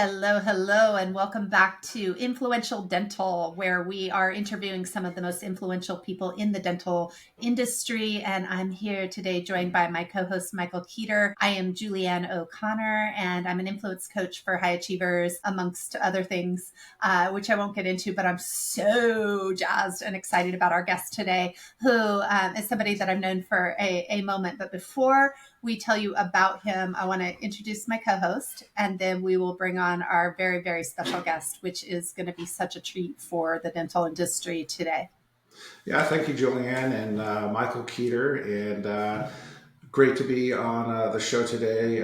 Hello, hello, and welcome back to Influential Dental, where we are interviewing some of the most influential people in the dental industry. And I'm here today joined by my co-host, Michael Keeter. I am Julianne O'Connor, and I'm an influence coach for high achievers, amongst other things, which I won't get into, but I'm so jazzed and excited about our guest today, who is somebody that I've known for a moment. But before we tell you about him, I want to introduce my co-host, and then we will bring on our very, very special guest, which is going to be such a treat for the dental industry today. Yeah, thank you, Julianne and Michael Keeter, and great to be on the show today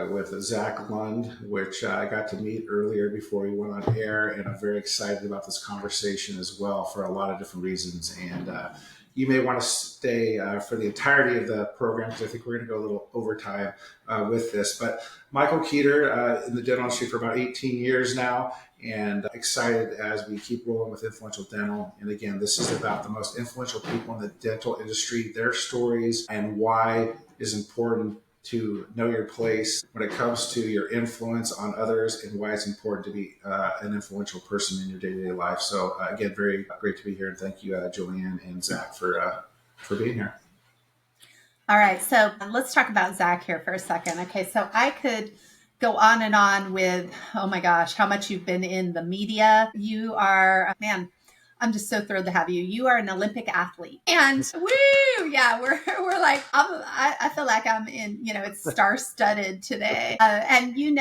with Zach Lund, which I got to meet earlier before we went on air, and I'm very excited about this conversation as well for a lot of different reasons. And you may want to stay for the entirety of the program because I think we're going to go a little overtime with this. But Michael Keeter in the dental industry for about 18 years now, and excited as we keep rolling with Influential Dental. And again, this is about the most influential people in the dental industry, their stories, and why is important to know your place when it comes to your influence on others, and why it's important to be an influential person in your day-to-day life. So again, very great to be here, and thank you, Julianne and Zach, for being here. All right, so let's talk about Zach here for a second. Okay, so I could go on and on with, oh my gosh, how much you've been in the media. You are, man, I'm just so thrilled to have you. You are an Olympic athlete, and woo, yeah, we're like, I feel like I'm in, it's star-studded today. And you and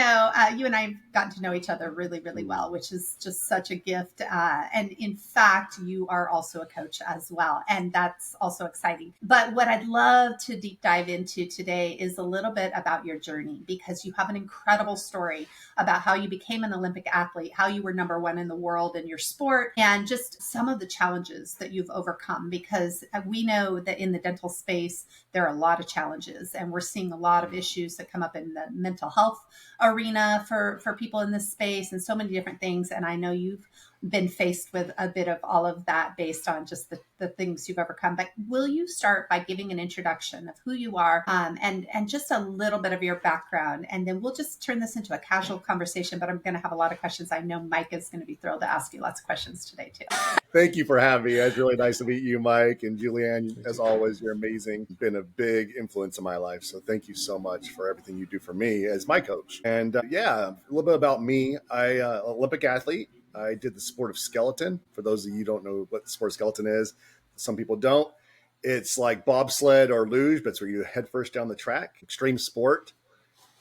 I have gotten to know each other really, really well, which is just such a gift. And in fact, you are also a coach as well, and that's also exciting. But what I'd love to deep dive into today is a little bit about your journey, because you have an incredible story about how you became an Olympic athlete, how you were number one in the world in your sport, and just some of the challenges that you've overcome, because we know that in the dental space, there are a lot of challenges, and we're seeing a lot of issues that come up in the mental health arena for people in this space, and so many different things. And I know you've been faced with a bit of all of that based on just the things you've overcome. But will you start by giving an introduction of who you are and just a little bit of your background? And then we'll just turn this into a casual conversation, but I'm going to have a lot of questions. I know Mike is going to be thrilled to ask you lots of questions today too. Thank you for having me. It's really nice to meet you, Mike. And Julianne, as always, you're amazing. You've been a big influence in my life. So thank you so much for everything you do for me as my coach. And a little bit about me. I'm an Olympic athlete. I did the sport of skeleton. For those of you who don't know what the sport of skeleton is, some people don't. It's like bobsled or luge, but it's where you head first down the track. Extreme sport.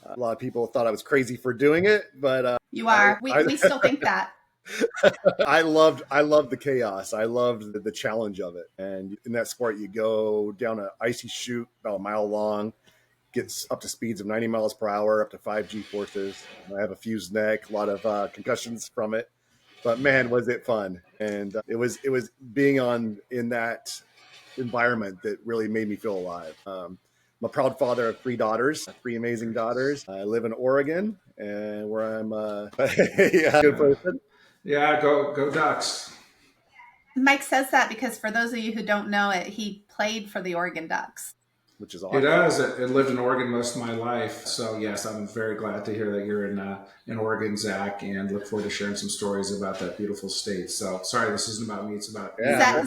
A lot of people thought I was crazy for doing it, but you are. We still think that. I loved the chaos. I loved the challenge of it. And in that sport, you go down an icy chute about a mile long, gets up to speeds of 90 miles per hour, up to 5 G forces. I have a fused neck, a lot of concussions from it. But man, was it fun. And it was being in that environment that really made me feel alive. I'm a proud father of 3 daughters, 3 amazing daughters. I live in Oregon, and where I'm a good person. Yeah, go Ducks. Mike says that because for those of you who don't know it, he played for the Oregon Ducks. Which is awesome. It does. I lived in Oregon most of my life. So yes, I'm very glad to hear that you're in Oregon, Zach, and look forward to sharing some stories about that beautiful state. So sorry, this isn't about me. It's about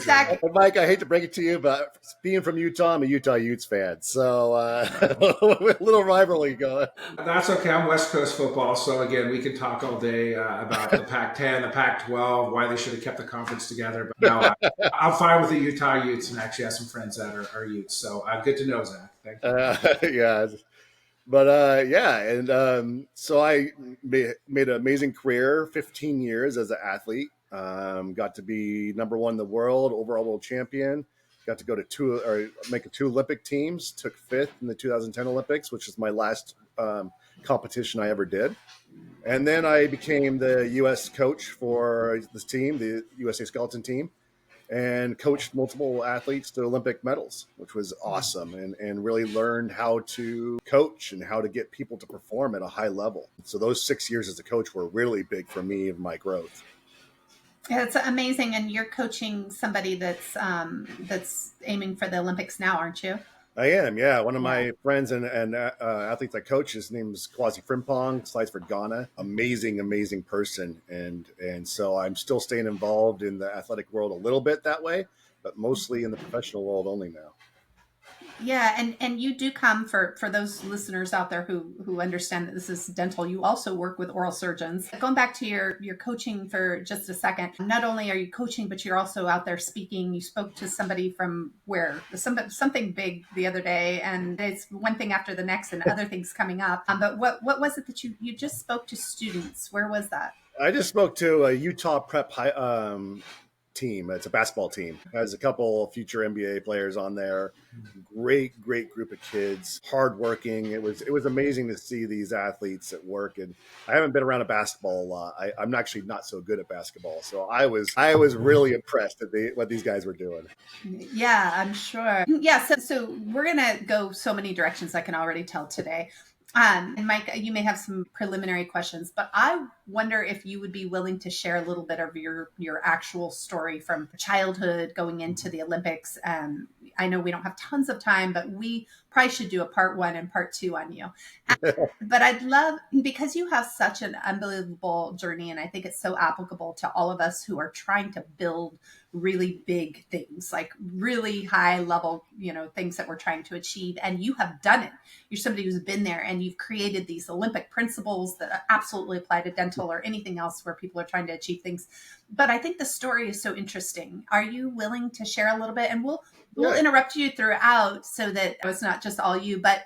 Zach. Mike, I hate to break it to you, but being from Utah, I'm a Utah Utes fan. So a little rivalry going. That's okay. I'm West Coast football. So again, we can talk all day about the Pac-10, the Pac-12, why they should have kept the conference together. But no, I'm fine with the Utah Utes, and actually have some friends that are Utes. So good to know, Zach. Thank you. Yeah. But so I made an amazing career, 15 years as an athlete. Got to be number 1 in the world, overall world champion. Got to go to make 2 Olympic teams. Took 5th in the 2010 Olympics, which is my last competition I ever did. And then I became the U.S. coach for this team, the USA Skeleton team, and coached multiple athletes to Olympic medals, which was awesome, and really learned how to coach and how to get people to perform at a high level. So those 6 years as a coach were really big for me and my growth. Yeah, it's amazing. And you're coaching somebody that's aiming for the Olympics now, aren't you? I am, yeah. One of Yeah. my friends and athletes I coach, his name's Kwasi Frimpong, slides for Ghana. Amazing, amazing person, and so I'm still staying involved in the athletic world a little bit that way, but mostly in the professional world only now. Yeah, and you do come for those listeners out there who understand that this is dental. You also work with oral surgeons. Going back to your coaching for just a second, not only are you coaching, but you're also out there speaking. You spoke to somebody from where something big the other day, and it's one thing after the next, and other things coming up. But what was it that you just spoke to students? Where was that? I just spoke to a Utah Prep team. It's a basketball team. It has a couple future NBA players on there. Great, great group of kids. Hardworking. It was amazing to see these athletes at work. And I haven't been around a basketball a lot. I'm actually not so good at basketball, so I was really impressed at what these guys were doing. Yeah, I'm sure. Yeah, so we're gonna go so many directions I can already tell today. And Mike, you may have some preliminary questions, but I wonder if you would be willing to share a little bit of your actual story from childhood going into the Olympics. I know we don't have tons of time, but we probably should do a part one and part two on you. But I'd love, because you have such an unbelievable journey, and I think it's so applicable to all of us who are trying to build really big things, like really high level, things that we're trying to achieve. And you have done it. You're somebody who's been there, and you've created these Olympic principles that absolutely apply to dental or anything else where people are trying to achieve things. But I think the story is so interesting. Are you willing to share a little bit? And we'll Yeah, interrupt you throughout so that it's not just all you, but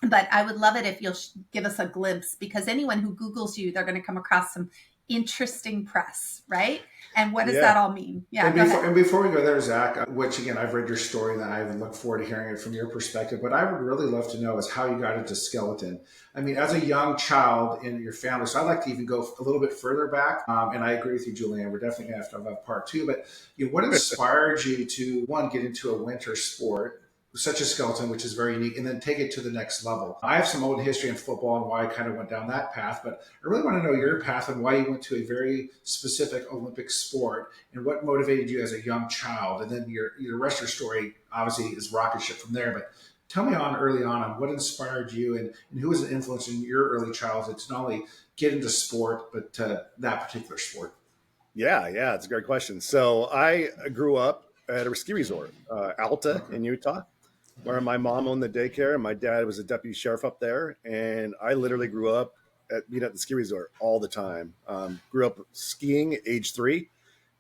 I would love it if you'll give us a glimpse, because anyone who Googles you, they're going to come across some interesting press, right? And what does yeah. that all mean? Yeah, And go before ahead. and before we go there, Zach, which again I've read your story and I look forward to hearing it from your perspective. But I would really love to know is how you got into skeleton. I mean, as a young child in your family, so I'd like to even go a little bit further back. And I agree with you, Julianne. We're definitely going to have part two. But what inspired you to one get into a winter sport? Such a skeleton, which is very unique, and then take it to the next level. I have some old history in football and why I kind of went down that path, but I really want to know your path and why you went to a very specific Olympic sport and what motivated you as a young child. And then your rest of your story obviously is rocket ship from there. But tell me on early on what inspired you and who was an influence in your early childhood to not only get into sport, but that particular sport. Yeah, yeah, it's a great question. So I grew up at a ski resort, Alta Okay. in Utah, where my mom owned the daycare and my dad was a deputy sheriff up there. And I literally grew up being at the ski resort all the time. Grew up skiing at age 3,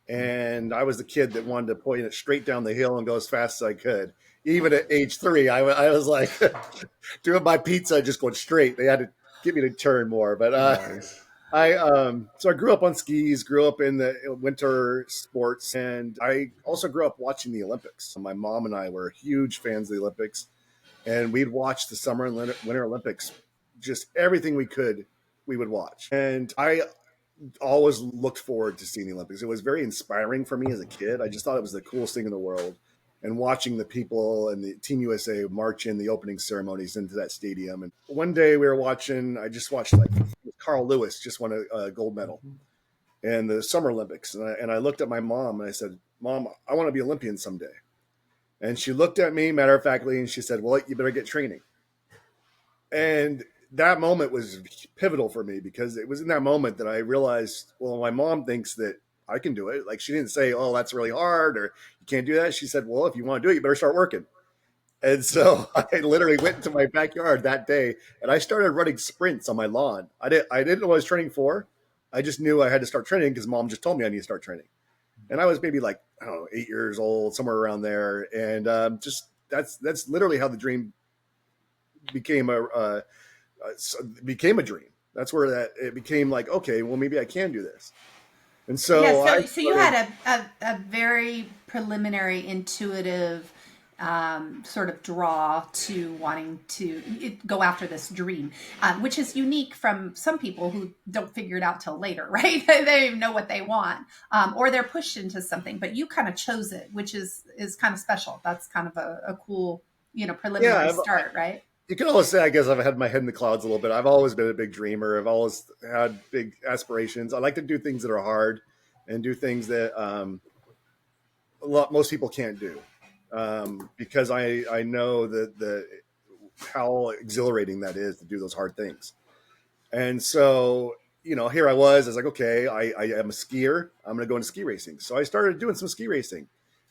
and I was the kid that wanted to point it straight down the hill and go as fast as I could. Even at age 3, I was like doing my pizza, just going straight. They had to get me to turn more, but Nice. so I grew up on skis, grew up in the winter sports, and I also grew up watching the Olympics. My mom and I were huge fans of the Olympics, and we'd watch the summer and winter Olympics. Just everything we could, we would watch. And I always looked forward to seeing the Olympics. It was very inspiring for me as a kid. I just thought it was the coolest thing in the world. And watching the people and the Team USA march in the opening ceremonies into that stadium. And one day we were watching, I just watched like Carl Lewis just won a gold medal in the Summer Olympics. And I looked at my mom and I said, Mom, I want to be Olympian someday. And she looked at me matter of factly and she said, Well, you better get training. And that moment was pivotal for me because it was in that moment that I realized, well, my mom thinks that I can do it. Like she didn't say, oh, that's really hard or you can't do that. She said, well, if you want to do it, you better start working. And so I literally went into my backyard that day and I started running sprints on my lawn. I didn't know what I was training for. I just knew I had to start training because mom just told me I need to start training. And I was maybe like, I don't know, 8 years old, somewhere around there. And just that's literally how the dream became became a dream. That's where that it became like, okay, well, maybe I can do this. And Yeah, so I so you started, had a very preliminary intuitive sort of draw to wanting to go after this dream, which is unique from some people who don't figure it out till later, right? They don't even know what they want, or they're pushed into something. But you kind of chose it, which is kind of special. That's kind of a cool, yeah, preliminary start, right? you can always say, I guess I've had my head in the clouds a little bit. I've always been a big dreamer. I've always had big aspirations. I like to do things that are hard and do things that most people can't do. because I know the how exhilarating that is to do those hard things. And so, here I was like, okay, I am a skier. I'm going to go into ski racing. So I started doing some ski racing.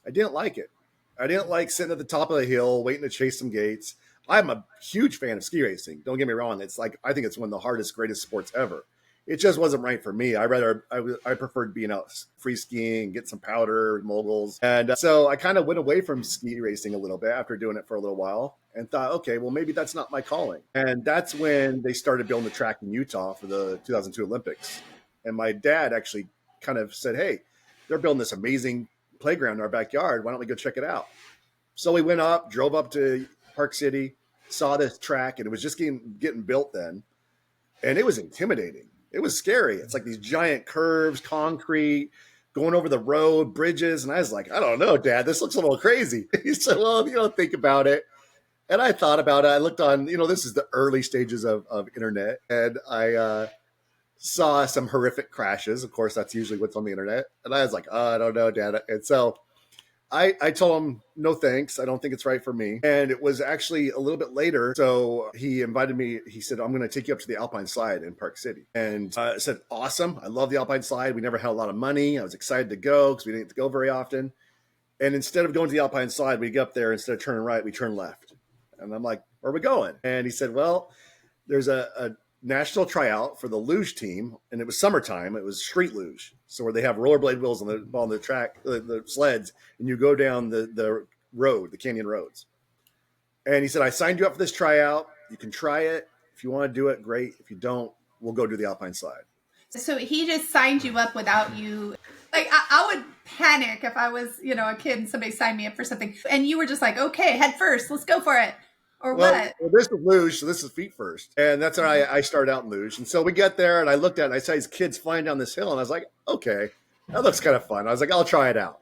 I didn't like it. I didn't like sitting at the top of the hill waiting to chase some gates. I'm a huge fan of ski racing. Don't get me wrong. It's like, I think it's one of the hardest, greatest sports ever. It just wasn't right for me. I preferred being out free skiing, get some powder, moguls. And so I kind of went away from ski racing a little bit after doing it for a little while and thought, okay, well, maybe that's not my calling. And that's when they started building the track in Utah for the 2002 Olympics. And my dad actually kind of said, hey, they're building this amazing playground in our backyard. Why don't we go check it out? So we went up, drove up to Park City, saw this track, and it was just getting built then. And it was intimidating. It was scary. It's like these giant curves, concrete, going over the road, bridges. And I was like, I don't know, Dad, this looks a little crazy. He said, well, think about it. And I thought about it. I looked on, this is the early stages of internet. And I saw some horrific crashes. Of course, that's usually what's on the internet. And I was like, oh, I don't know, Dad. And so I told him, no thanks. I don't think it's right for me. And it was actually a little bit later. So he invited me. He said, I'm going to take you up to the Alpine Slide in Park City. And I said, awesome. I love the Alpine Slide. We never had a lot of money. I was excited to go because we didn't go very often. And instead of going to the Alpine Slide, we get up there. Instead of turning right, we turn left. And I'm like, where are we going? And he said, well, there's a national tryout for the luge team, and it was summertime. It was street luge, so where they have rollerblade wheels on the track, the sleds, and you go down the road, the canyon roads. And he said, I signed you up for this tryout. You can try it. If you want to do it, great. If you don't, we'll go do the Alpine Slide. So he just signed you up without you. Like, I would panic if I was, a kid and somebody signed me up for something. And you were just like, okay, head first, let's go for it. Or what? Well, this is luge, so this is feet first. And that's how I started out in luge. And so we get there, and I looked at it, and I saw these kids flying down this hill, and I was like, okay, that looks kind of fun. I was like, I'll try it out.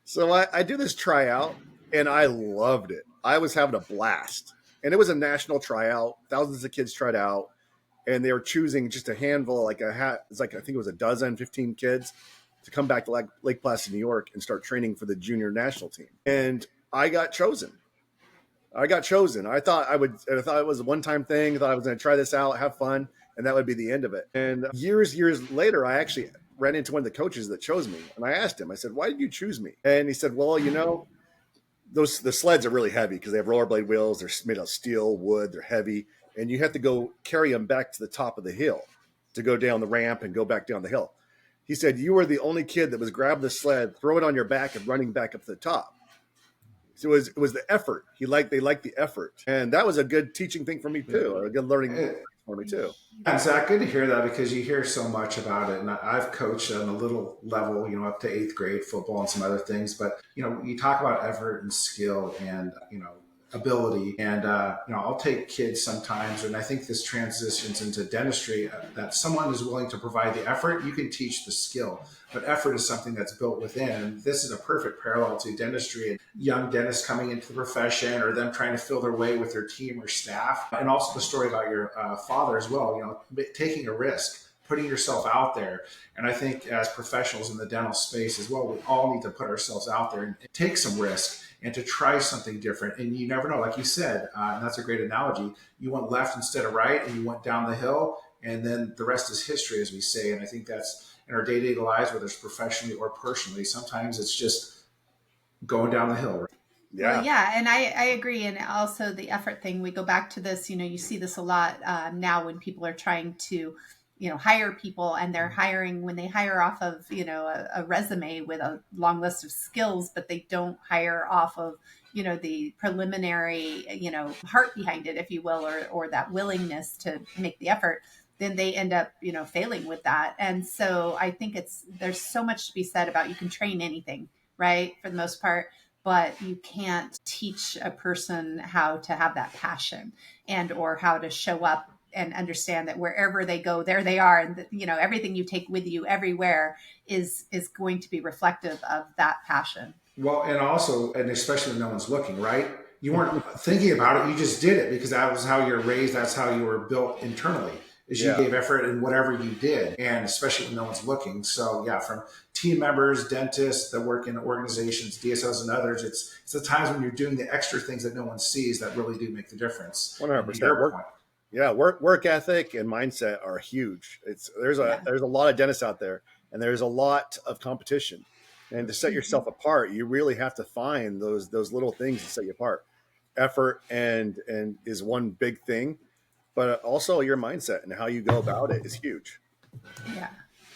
So I do this tryout, and I loved it. I was having a blast. And it was a national tryout. Thousands of kids tried out, and they were choosing just a handful, I think it was a dozen, 15 kids to come back to Lake Placid, New York, and start training for the junior national team. And I got chosen. I thought it was a one-time thing. I thought I was going to try this out, have fun, and that would be the end of it. And years later, I actually ran into one of the coaches that chose me. And I asked him, I said, why did you choose me? And he said, well, the sleds are really heavy because they have rollerblade wheels. They're made of steel, wood. They're heavy. And you have to go carry them back to the top of the hill to go down the ramp and go back down the hill. He said, you were the only kid that was grabbing the sled, throw it on your back, and running back up to the top. So it was the effort. They liked the effort. And that was a good teaching thing for me too, or a good learning for me too. And Zach, good to hear that because you hear so much about it. And I've coached on a little level, up to 8th grade football and some other things. But, you talk about effort and skill and, ability. And, I'll take kids sometimes, and I think this transitions into dentistry, that someone is willing to provide the effort. You can teach the skill, but effort is something that's built within. And this is a perfect parallel to dentistry and young dentists coming into the profession or them trying to fill their way with their team or staff. And also the story about your father as well, taking a risk, putting yourself out there. And I think as professionals in the dental space as well, we all need to put ourselves out there and take some risk and to try something different. And you never know, like you said, and that's a great analogy. You went left instead of right, and you went down the hill, and then the rest is history, as we say. And I think that's in our day-to-day lives, whether it's professionally or personally, sometimes it's just going down the hill. Right? Yeah. Well, yeah. And I agree. And also the effort thing, we go back to this, you see this a lot now when people are trying to, hire people, and they're hiring when they hire off of, a resume with a long list of skills, but they don't hire off of, the preliminary, heart behind it, if you will, or that willingness to make the effort, then they end up, failing with that. And so I think there's so much to be said about you can train anything, right? For the most part, but you can't teach a person how to have that passion and, or how to show up and understand that wherever they go, there they are. And, everything you take with you everywhere is going to be reflective of that passion. Well, and also, and especially when no one's looking, right? You weren't thinking about it. You just did it because that was how you're raised. That's how you were built internally. is you Yeah. gave effort in whatever you did, and especially when no one's looking. So yeah, from team members, dentists that work in organizations, DSOs and others, it's the times when you're doing the extra things that no one sees that really do make the difference. And to 100% your work. point, Yeah, work ethic and mindset are huge. It's Yeah. there's a lot of dentists out there, and there's a lot of competition. And to set Mhm. yourself apart, you really have to find those little things to set you apart. Effort and is one big thing, but also your mindset and how you go about it is huge. Yeah.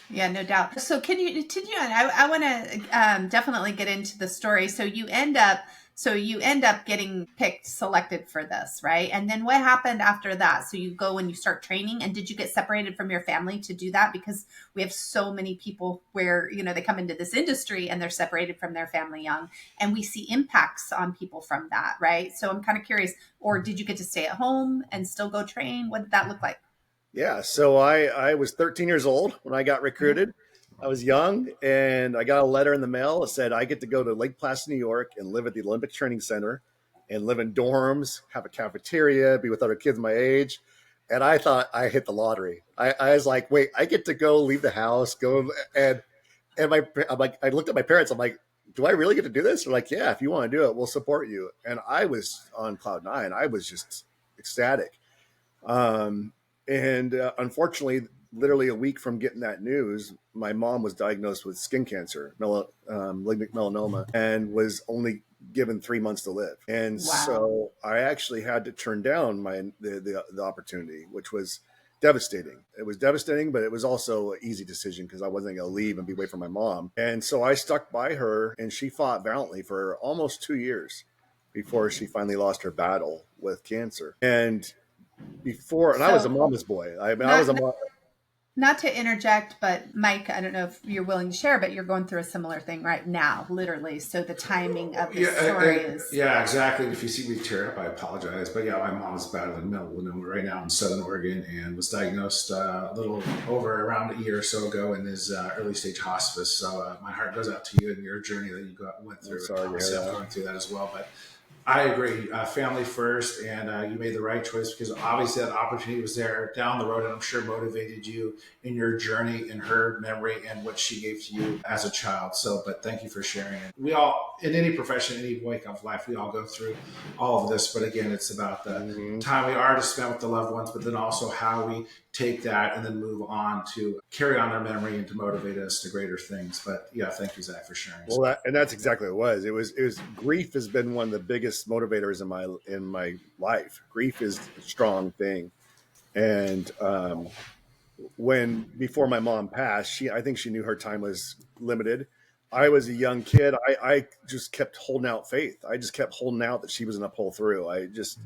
Yeah, no doubt. So can you continue on? I want to definitely get into the story. So you end up getting picked, selected for this, right? And then what happened after that? So you go and you start training. And did you get separated from your family to do that? Because we have so many people where, they come into this industry and they're separated from their family young. And we see impacts on people from that, right? So I'm kind of curious, or did you get to stay at home and still go train? What did that look like? Yeah, so I was 13 years old when I got Mhm. recruited. I was young, and I got a letter in the mail that said I get to go to Lake Placid, New York, and live at the Olympic Training Center, and live in dorms, have a cafeteria, be with other kids my age. And I thought I hit the lottery. I was like, wait, I get to go leave the house, go and I'm like, I looked at my parents. I'm like, do I really get to do this? They're like, yeah, if you want to do it, we'll support you. And I was on cloud nine. I was just ecstatic. Um, and unfortunately, literally a week from getting that news, my mom was diagnosed with skin cancer, malignant melanoma, and was only given 3 months to live. And Wow. so I actually had to turn down the opportunity, which was devastating. It was devastating, but it was also an easy decision because I wasn't going to leave and be away from my mom. And so I stuck by her, and she fought valiantly for almost 2 years before she finally lost her battle with cancer. And I was a So mama's boy. I mean, I was not a mom. not to interject, but Mike, I don't know if you're willing to share, but you're going through a similar thing right now, literally. So the timing of yeah, this story is yeah, exactly. If you see me tear up, I apologize. But yeah, my mom's battling melanoma right now in Southern Oregon and was diagnosed a little over around a year or so ago and is early stage hospice. So my heart goes out to you and your journey that went I'm through. And sorry to hear obviously, I'm that. going through that as well. But I agree. Family first, and you made the right choice because obviously that opportunity was there down the road, and I'm sure motivated you in your journey, in her memory, and what she gave to you as a child. So, but thank you for sharing it. We all, in any profession, any wake of life, we all go through all of this. But again, it's about the Hmm. time we are to spend with the loved ones, but then also how we take that and then move on to carry on their memory and to motivate us to greater things. But yeah, thank you, Zach, for sharing. Well, and that's exactly what it was. It was grief has been one of the biggest motivators in my life. Grief is a strong thing, and when before my mom passed, I think she knew her time was limited. I was a young kid. I just kept holding out faith. I just kept holding out that she was going to pull through. I just,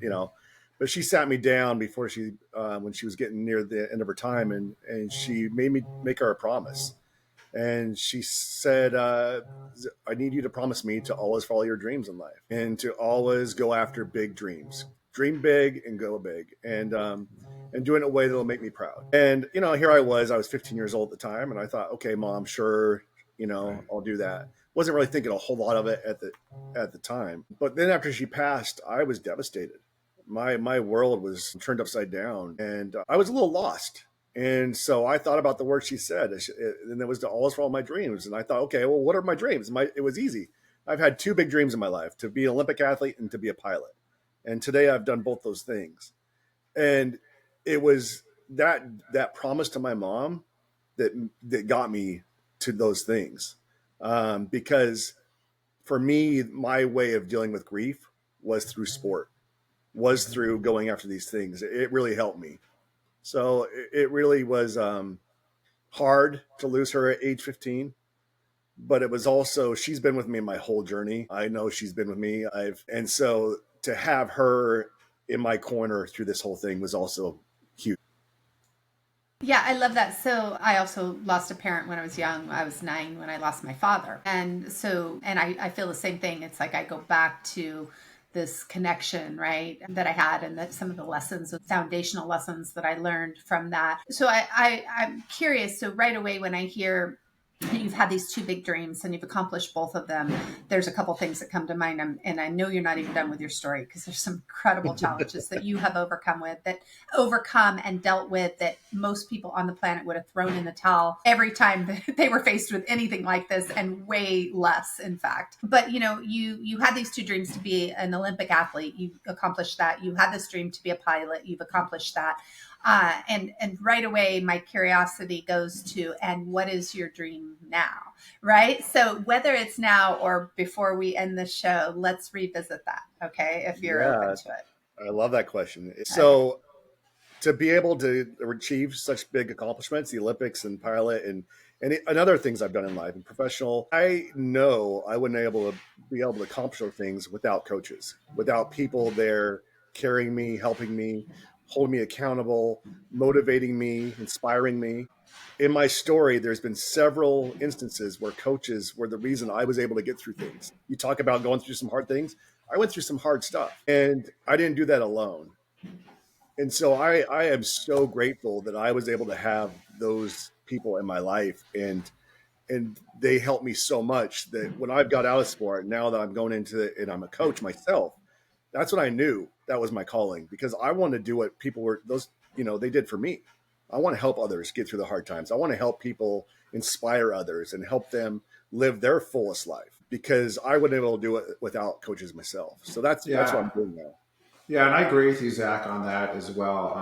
but she sat me down before when she was getting near the end of her time, and she made me make her a promise. And she said, I need you to promise me to always follow your dreams in life and to always go after big dreams. Dream big and go big. And do it in a way that'll make me proud. And, here I was 15 years old at the time. And I thought, okay, mom, sure, Right. I'll do that. Wasn't really thinking a whole lot of it at the time. But then after she passed, I was devastated. My world was turned upside down, and I was a little lost. And so I thought about the words she said, and it was to always follow my dreams. And I thought, okay, well, what are my dreams? It was easy. I've had two big dreams in my life: to be an Olympic athlete and to be a pilot. And today I've done both those things. And it was that promise to my mom that got me to those things, because for me, my way of dealing with grief was through sport, was through going after these things. It really helped me. So it really was hard to lose her at age 15, but it was also, she's been with me my whole journey. I know she's been with me. And so to have her in my corner through this whole thing was also huge. Yeah, I love that. So I also lost a parent when I was young. I was 9 when I lost my father. And I feel the same thing. It's like I go back to this connection, right, that I had and that some of the lessons, foundational lessons that I learned from that. So I'm curious. So right away when I hear you've had these two big dreams and you've accomplished both of them. There's a couple things that come to mind. And I know you're not even done with your story, because there's some incredible challenges that you have overcome and dealt with, that most people on the planet would have thrown in the towel every time that they were faced with anything like this, and way less, in fact. But you had these two dreams: to be an Olympic athlete. You accomplished that. You had this dream to be a pilot. You've accomplished that. And right away, my curiosity goes to, and what is your dream now? Right. So whether it's now or before we end the show, let's revisit that. Okay. If you're open to it. I love that question. So to be able to achieve such big accomplishments, the Olympics and pilot and other things I've done in life and professional, I know I wouldn't be able to accomplish things without coaches, without people there carrying me, helping me, holding me accountable, motivating me, inspiring me. In my story, there's been several instances where coaches were the reason I was able to get through things. You talk about going through some hard things. I went through some hard stuff, and I didn't do that alone. And so I am so grateful that I was able to have those people in my life, and they helped me so much that when I've got out of sport, now that I'm going into it and I'm a coach myself, that's when I knew that was my calling, because I want to do what people they did for me. I want to help others get through the hard times. I want to help people inspire others and help them live their fullest life, because I wouldn't be able to do it without coaches myself. So that's what I'm doing now. Yeah, and I agree with you, Zach, on that as well.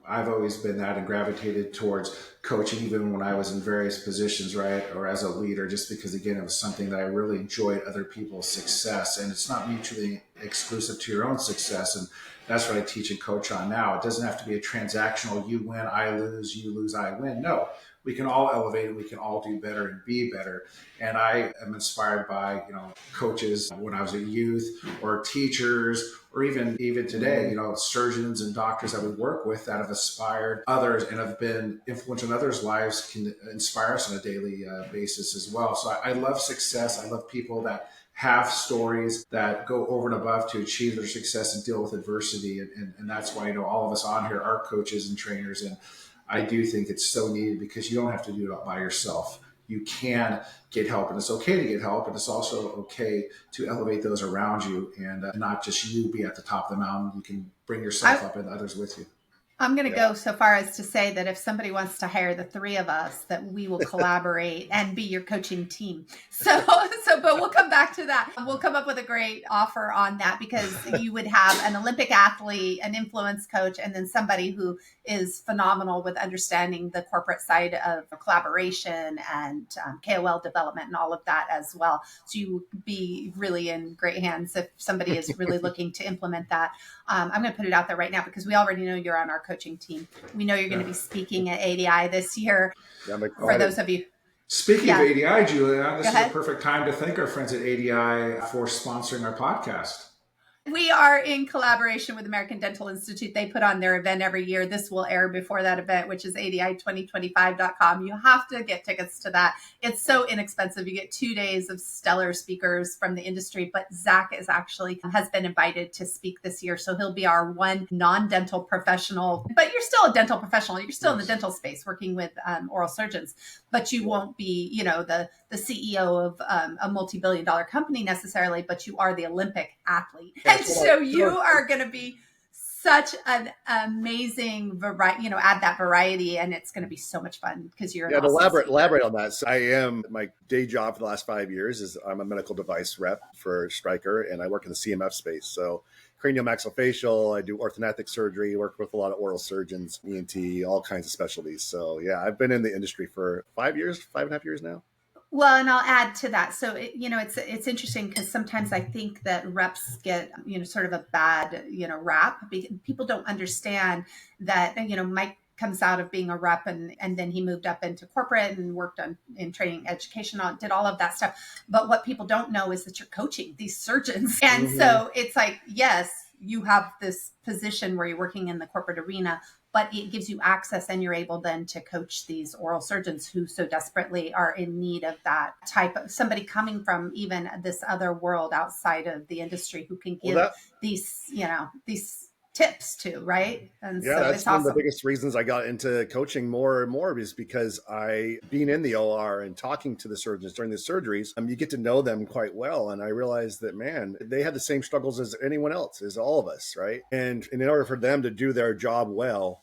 I've always been that and gravitated towards coaching, even when I was in various positions, right, or as a leader, just because, again, it was something that I really enjoyed, other people's success. And it's not mutually exclusive to your own success. And that's what I teach and coach on now. It doesn't have to be a transactional, you win, I lose, you lose, I win. No, we can all elevate and we can all do better and be better. And I am inspired by, coaches when I was a youth, or teachers, or even today, surgeons and doctors that we work with that have inspired others and have been influential in others' lives, can inspire us on a daily basis as well. So I love success. I love people that have stories that go over and above to achieve their success and deal with adversity. And that's why, all of us on here are coaches and trainers. And I do think it's so needed, because you don't have to do it by yourself. You can get help, and it's okay to get help, and it's also okay to elevate those around you, and not just you be at the top of the mountain. You can bring yourself up and others with you. I'm going to go so far as to say that if somebody wants to hire the three of us, that we will collaborate and be your coaching team. But we'll come back to that. We'll come up with a great offer on that, because you would have an Olympic athlete, an influence coach, and then somebody who is phenomenal with understanding the corporate side of collaboration and KOL development and all of that as well. So you would be really in great hands if somebody is really looking to implement that. I'm going to put it out there right now, because we already know you're on our coaching team. We know you're going to be speaking at ADI this year. For those of you. Speaking of ADI, Julia, this is a perfect time to thank our friends at ADI for sponsoring our podcast. We are in collaboration with American Dental Institute. They put on their event every year. This will air before that event, which is ADI2025.com. You have to get tickets to that. It's so inexpensive. You get 2 days of stellar speakers from the industry, but Zach has been invited to speak this year. So he'll be our one non-dental professional, but you're still a dental professional. You're still in the dental space working with oral surgeons, but you won't be, the CEO of a multi-billion-dollar company necessarily, but you are the Olympic athlete. And so you are going to be such an amazing variety, add that variety, and it's going to be so much fun, because you're an awesome elaborate on that. So my day job for the last 5 years is I'm a medical device rep for Stryker, and I work in the CMF space. So craniomaxillofacial, I do orthodontic surgery, work with a lot of oral surgeons, ENT, all kinds of specialties. So yeah, I've been in the industry for 5.5 years now. Well, and I'll add to that. So, it's interesting, because sometimes I think that reps get, sort of a bad, rap. People don't understand that, Mike comes out of being a rep, and then he moved up into corporate and worked in training, education, did all of that stuff. But what people don't know is that you're coaching these surgeons. And so it's like, yes, you have this position where you're working in the corporate arena, but it gives you access, and you're able then to coach these oral surgeons who so desperately are in need of that type of somebody coming from even this other world outside of the industry, who can give these tips too, right? And Yeah, so that's it's one of the awesome. biggest reasons I got into coaching more and more is because being in the OR and talking to the surgeons during the surgeries, you get to know them quite well. And I realized that, man, they had the same struggles as anyone else, as all of us, right? And in order for them to do their job well,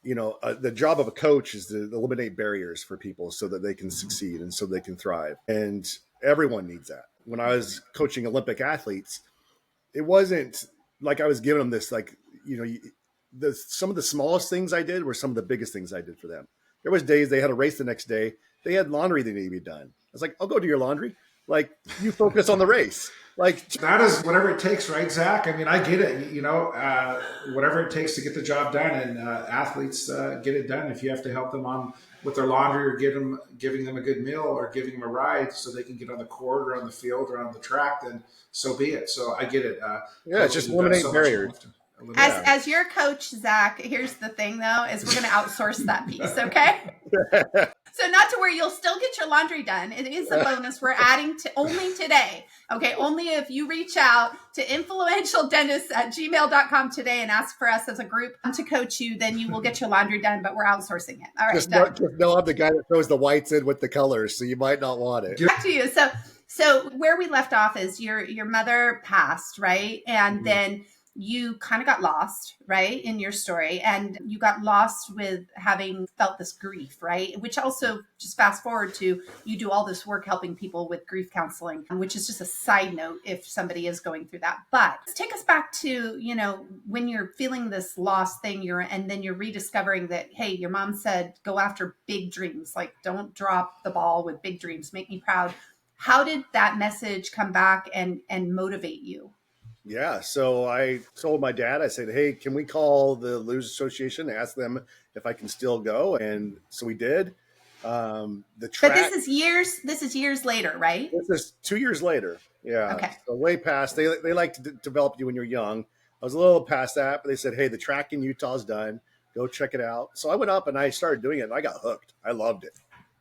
the job of a coach is to eliminate barriers for people so that they can succeed and so they can thrive. And everyone needs that. When I was coaching Olympic athletes, it wasn't like I was giving them this, like, some of the smallest things I did were some of the biggest things I did for them. There was days they had a race the next day. They had laundry that needed to be done. I was like, I'll go do your laundry. Like, you focus on the race. Like, That is whatever it takes, right, Zach? I mean, I get it. Whatever it takes to get the job done, and athletes get it done. If you have to help them on with their laundry, or giving them a good meal, or giving them a ride so they can get on the court or on the field or on the track, then so be it. So I get it. yeah, it's just Coaches have done eliminate so much barriers. more to eliminate. As Yeah. as your coach, Zach, here's the thing though, is we're gonna outsource that piece, okay? So not to worry, you'll still get your laundry done. It is a bonus we're adding to only today. Okay, only if you reach out to influentialdentist@gmail.com today and ask for us as a group to coach you, then you will get your laundry done, but we're outsourcing it. All right, Just done. know I'm the guy that throws the whites in with the colors, so you might not want it. Back to you. So where we left off is your mother passed, right? And then you kind of got lost, right, in your story, and you got lost with having felt this grief, right? Which also, just fast forward to, you do all this work helping people with grief counseling, which is just a side note if somebody is going through that. But take us back to, when you're feeling this lost thing, and then you're rediscovering that, hey, your mom said, go after big dreams, like don't drop the ball with big dreams, make me proud. How did that message come back and motivate you? Yeah. So I told my dad, I said, hey, can we call the Luge Association and ask them if I can still go? And so we did. The track. But this is years later, right? This is 2 years later. Yeah. Okay. So way past. They like to develop you when you're young. I was a little past that, but they said, hey, the track in Utah is done. Go check it out. So I went up and I started doing it and I got hooked. I loved it.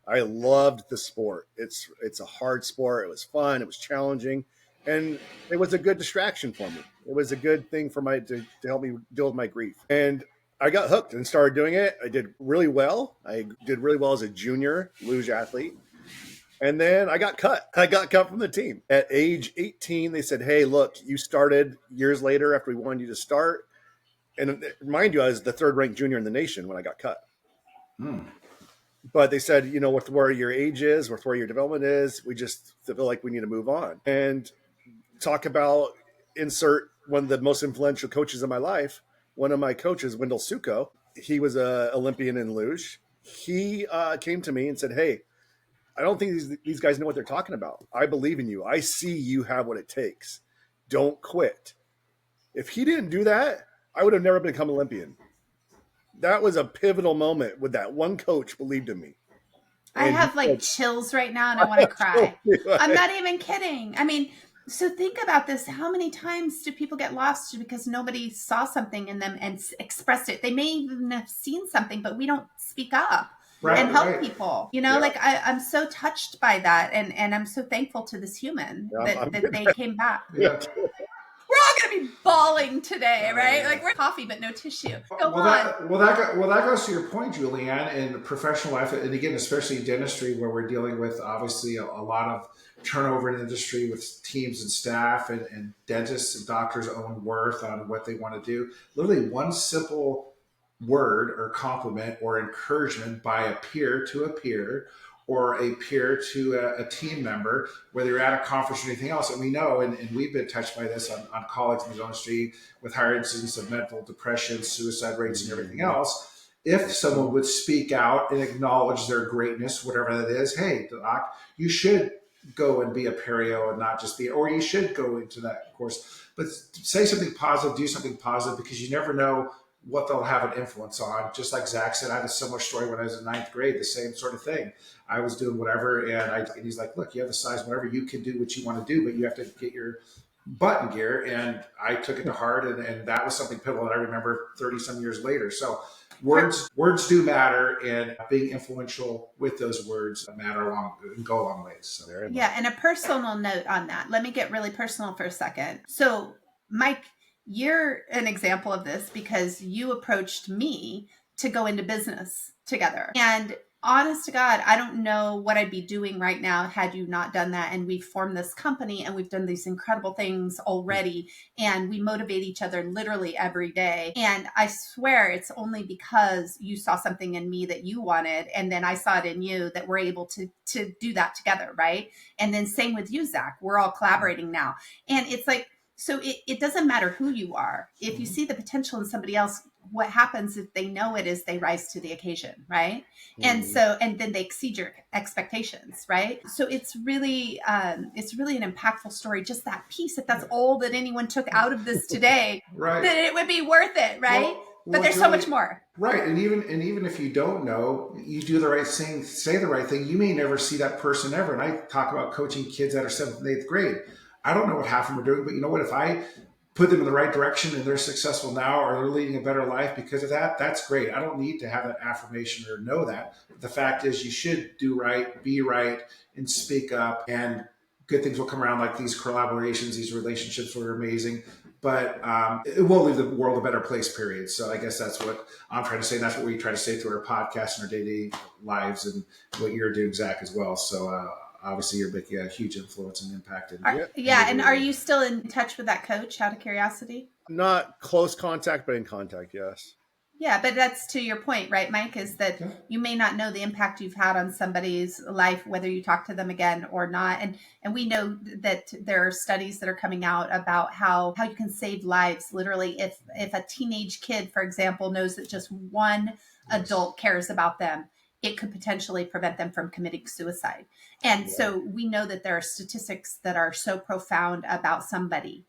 I loved the sport. It's a hard sport. It was fun. It was challenging. And it was a good distraction for me. It was a good thing for to help me deal with my grief. And I got hooked and started doing it. I did really well. I did really well as a junior luge athlete. And then I got cut. I got cut from the team. At age 18, they said, hey, look, you started years later after we wanted you to start. And mind you, I was the third ranked junior in the nation when I got cut. But they said, with where your age is, with where your development is, we just feel like we need to move on. And talk about insert one of the most influential coaches in my life. One of my coaches, Wendell Suko, he was an Olympian in luge. He came to me and said, hey, I don't think these guys know what they're talking about. I believe in you. I see you have what it takes. Don't quit. If he didn't do that, I would have never become Olympian. That was a pivotal moment with that one coach believed in me. I have like chills right now and I want to cry. I'm not even kidding. I mean, so think about this. How many times do people get lost because nobody saw something in them and expressed it? They may even have seen something, but we don't speak up and help people. Like I'm so touched by that. And I'm so thankful to this human that they came back. Yeah. We're all going to be bawling today, right? Like we're coffee, but no tissue. Go on. That goes to your point, Julianne, in professional life, and again, especially in dentistry, where we're dealing with obviously a lot of turnover in the industry with teams and staff, and dentists and doctors' own worth on what they want to do. Literally, one simple word or compliment or encouragement by a peer to a peer, or a peer to a team member, whether you're at a conference or anything else. And we know, and we've been touched by this on colleagues in the industry with higher incidence of mental depression, suicide rates, and everything else. If someone would speak out and acknowledge their greatness, whatever that is, hey, doc, you should go and be a perio and not just or you should go into that course. But say something positive, do something positive, because you never know what they'll have an influence on. Just like Zach said, I had a similar story when I was in ninth grade, the same sort of thing. I was doing whatever, and he's like, look, you have the size, whatever, you can do what you want to do, but you have to get your butt in gear. And I took it to heart, and that was something pivotal that I remember 30 some years later. So words do matter, and being influential with those words matter and go a long ways. So. Yeah, and a personal note on that. Let me get really personal for a second. So, Mike, You're an example of this because you approached me to go into business together. And honest to God, I don't know what I'd be doing right now had you not done that. And we formed this company and we've done these incredible things already. And we motivate each other literally every day. And I swear it's only because you saw something in me that you wanted. And then I saw it in you that we're able to do that together. Right. And then same with you, Zach. We're all collaborating now. And it's like, so it doesn't matter who you are. If you see the potential in somebody else, what happens if they know it is they rise to the occasion, right? And so, and then they exceed your expectations, right? So it's really an impactful story. Just that piece, if that's all that anyone took out of this today, Right. then it would be worth it, right? But there's so much more. Right. And even if you don't know, you do the right thing, say the right thing, you may never see that person ever. And I talk about coaching kids that are 7th and 8th grade. I don't know what half of them are doing, but you know what? If I put them in the right direction and they're successful now or they're leading a better life because of that, that's great. I don't need to have that affirmation or know that. But the fact is, you should do right, be right, and speak up, and good things will come around, like these collaborations, these relationships were amazing. But it will leave the world a better place, period. So I guess that's what I'm trying to say. And that's what we try to say through our podcast and our day-to-day lives, and what you're doing, Zach, as well. So obviously you're making a huge influence and impact. And are you still in touch with that coach, out of curiosity? Not close contact, but in contact, yes. Yeah, but that's to your point, right, Mike, is that you may not know the impact you've had on somebody's life, whether you talk to them again or not. And we know that there are studies that are coming out about how you can save lives. Literally, if a teenage kid, for example, knows that just one adult cares about them, it could potentially prevent them from committing suicide. And so we know that there are statistics that are so profound about somebody,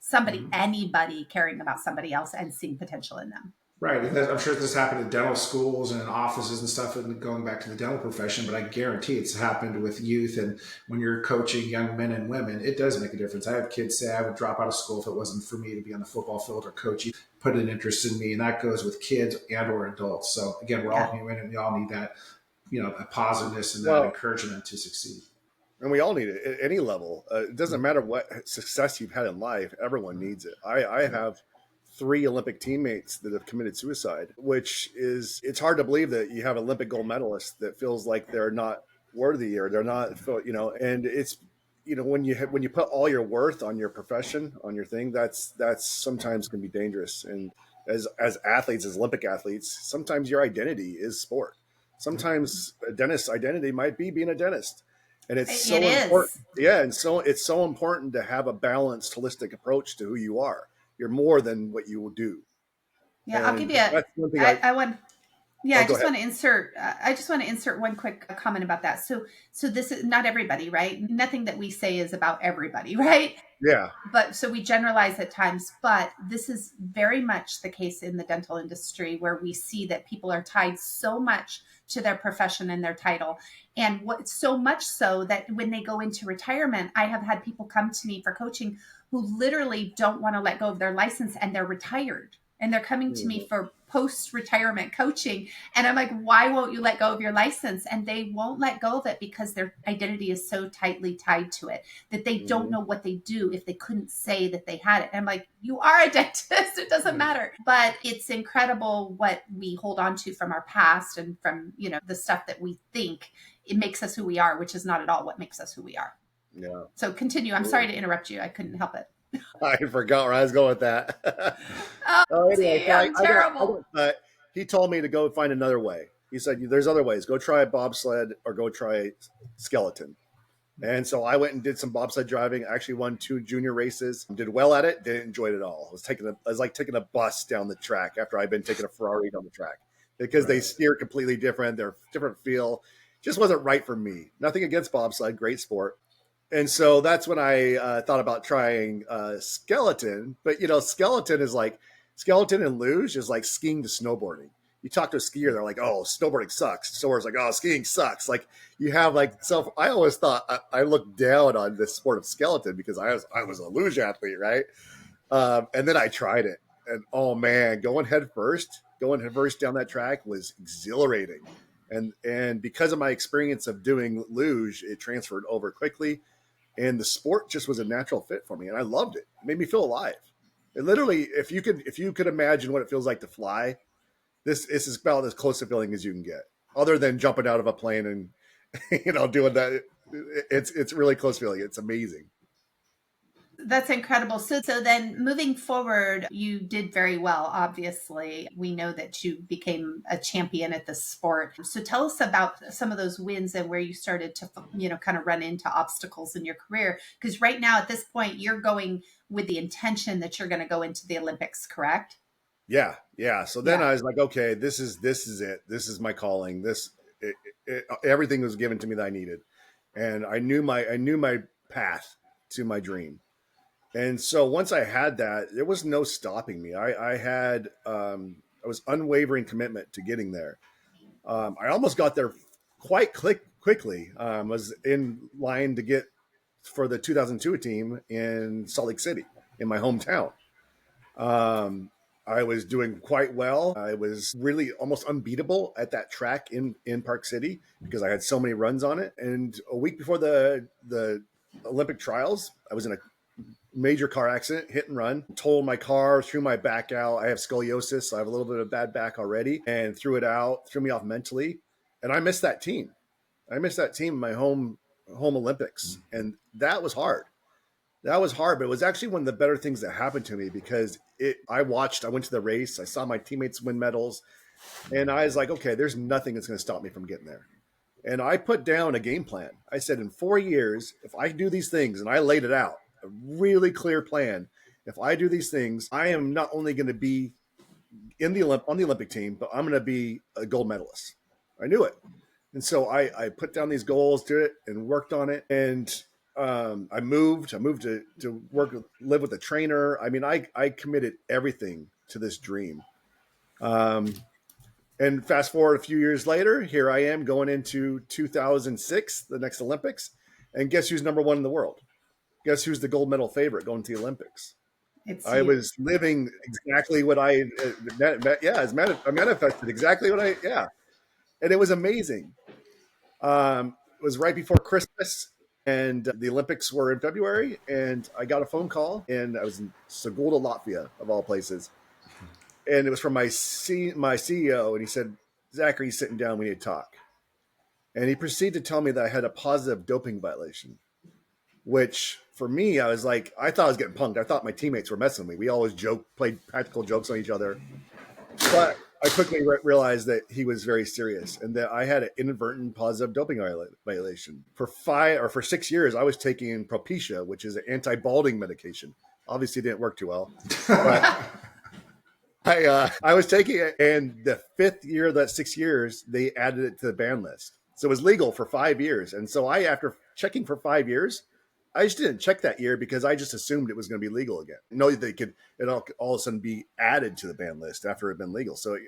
anybody caring about somebody else and seeing potential in them. Right. And I'm sure this happened in dental schools and in offices and stuff, and going back to the dental profession, but I guarantee it's happened with youth. And when you're coaching young men and women, it does make a difference. I have kids say I would drop out of school if it wasn't for me to be on the football field or coaching, put an interest in me. And that goes with kids and or adults. So again, we're all human and we all need that, a positiveness and that encouragement to succeed. And we all need it at any level. It doesn't matter what success you've had in life. Everyone needs it. I have 3 Olympic teammates that have committed suicide, which is, it's hard to believe that you have Olympic gold medalists that feels like they're not worthy or they're not, and it's, when you put all your worth on your profession, on your thing, that's sometimes can be dangerous. And as athletes, as Olympic athletes, sometimes your identity is sport. Sometimes a dentist's identity might be being a dentist. And it's so important. Yeah. And so it's so important to have a balanced, holistic approach to who you are. You're more than what you will do. Yeah, and I'll give you I just want to insert one quick comment about that. So this is not everybody, right? Nothing that we say is about everybody, right? Yeah. But so we generalize at times, but this is very much the case in the dental industry, where we see that people are tied so much to their profession and their title. And what so much so that when they go into retirement, I have had people come to me for coaching who literally don't want to let go of their license, and they're retired. And they're coming to me for post-retirement coaching. And I'm like, why won't you let go of your license? And they won't let go of it because their identity is so tightly tied to it that they don't know what they do if they couldn't say that they had it. And I'm like, you are a dentist. It doesn't matter. But it's incredible what we hold on to from our past and from, the stuff that we think it makes us who we are, which is not at all what makes us who we are. Yeah. So continue. I'm sorry to interrupt you. I couldn't help it. I forgot where I was going with that. Anyway, I'm terrible. He told me to go find another way. He said, there's other ways. Go try bobsled or go try skeleton. And so I went and did some bobsled driving. I actually won 2 junior races. Did well at it. Didn't enjoy it at all. It was like taking a bus down the track after I'd been taking a Ferrari down the track, because they steer completely different. They're different feel. Just wasn't right for me. Nothing against bobsled. Great sport. And so that's when I thought about trying skeleton. But, skeleton and luge is like skiing to snowboarding. You talk to a skier, they're like, oh, snowboarding sucks. Snowboarding's like, oh, skiing sucks. Like, you have I always thought I looked down on this sport of skeleton because I was a luge athlete, right? And then I tried it. And, oh, man, going head first down that track was exhilarating. And because of my experience of doing luge, it transferred over quickly. And the sport just was a natural fit for me. And I loved it. It made me feel alive. It literally, if you could imagine what it feels like to fly, this is about as close to feeling as you can get, other than jumping out of a plane and doing that. It's really close feeling. It's amazing. That's incredible. So then moving forward, you did very well, obviously. We know that you became a champion at the sport. So tell us about some of those wins and where you started to, kind of run into obstacles in your career. Because right now, at this point, you're going with the intention that you're going to go into the Olympics, correct? Yeah, yeah. So then Yeah. I was like, okay, this is it. This is my calling. Everything was given to me that I needed, and I knew my path to my dream. And so once I had that, there was no stopping me. I was unwavering commitment to getting there. I almost got there quite quickly. Was in line to get for the 2002 team in Salt Lake City, in my hometown. Um, I was doing quite well. I was really almost unbeatable at that track in Park City because I had so many runs on it. And a week before the Olympic trials, I was in a major car accident, hit and run, totaled my car, threw my back out. I have scoliosis, so I have a little bit of bad back already, and threw it out, threw me off mentally. And I missed that team. I missed that team in my home Olympics. And that was hard. That was hard, but it was actually one of the better things that happened to me because I went to the race, I saw my teammates win medals, and I was like, okay, there's nothing that's going to stop me from getting there. And I put down a game plan. I said, in 4 years, if I do these things, and I laid it out, a really clear plan. If I do these things, I am not only going to be on the Olympic team, but I'm going to be a gold medalist. I knew it. And so I put down these goals to it and worked on it. And I moved to live with a trainer. I mean, I committed everything to this dream. Um, and fast forward a few years later, here I am going into 2006, the next Olympics. And guess who's number one in the world? Guess who's the gold medal favorite going to the Olympics? It's I you. was living exactly what I manifested exactly yeah. And it was amazing. It was right before Christmas, and the Olympics were in February, and I got a phone call, and I was in Segulda, Latvia, of all places, and it was from my CEO, and he said, "Zach, are you sitting down? We need to talk." And he proceeded to tell me that I had a positive doping violation, which for me, I was like, I thought I was getting punked. I thought my teammates were messing with me. We always played practical jokes on each other. But I quickly realized that he was very serious and that I had an inadvertent positive doping violation. For 6 years, I was taking Propecia, which is an anti-balding medication. Obviously, it didn't work too well, but I was taking it, and the fifth year of that 6 years, they added it to the ban list. So it was legal for 5 years. And so after checking for 5 years, I just didn't check that year because I just assumed it was going to be legal again. Know that it all of a sudden be added to the ban list after it had been legal. So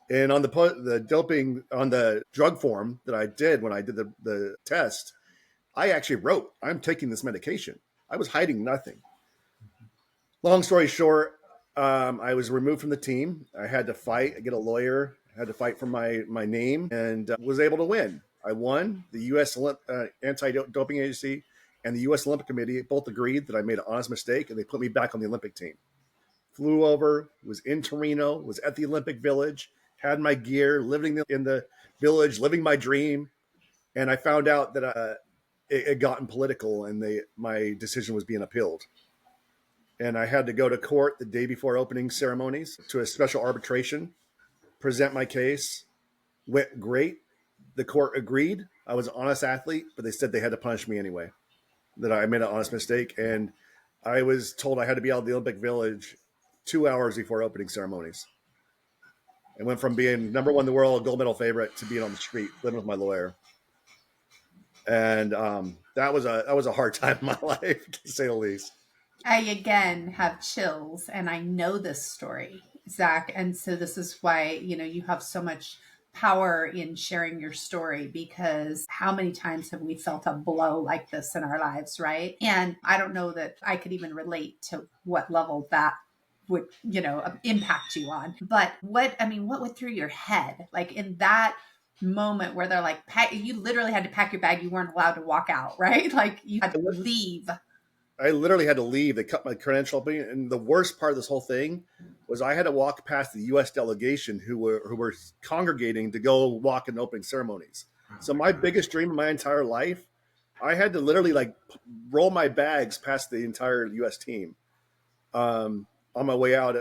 and on the doping, on the drug form that I did when I did the test, I actually wrote, I'm taking this medication. I was hiding nothing. Long story short, I was removed from the team. I had to fight, get a lawyer, had to fight for my name, and was able to win. I won. The U.S. Anti-Doping Agency and the U.S. Olympic Committee both agreed that I made an honest mistake, and they put me back on the Olympic team. Flew over, was in Torino, was at the Olympic Village, had my gear, living in the village, living my dream, and I found out that it had gotten political, and my decision was being appealed. And I had to go to court the day before opening ceremonies to a special arbitration, present my case. Went great. The court agreed. I was an honest athlete, but they said they had to punish me anyway, that I made an honest mistake. And I was told I had to be out of the Olympic Village 2 hours before opening ceremonies. I went from being number one in the world, gold medal favorite, to being on the street, living with my lawyer. And that was a hard time in my life, to say the least. I again have chills and I know this story, Zach. And so this is why, you have so much power in sharing your story because how many times have we felt a blow like this in our lives, right? And I don't know that I could even relate to what level that would, impact you on. But what went through your head? Like in that moment where they're like, you literally had to pack your bag. You weren't allowed to walk out, right? Like you had to leave. I literally had to leave. They cut my credential. And the worst part of this whole thing was I had to walk past the U.S. delegation who were congregating to go walk in opening ceremonies. Oh So my my God. biggest dream in my entire life, I had to literally like roll my bags past the entire U.S. team on my way out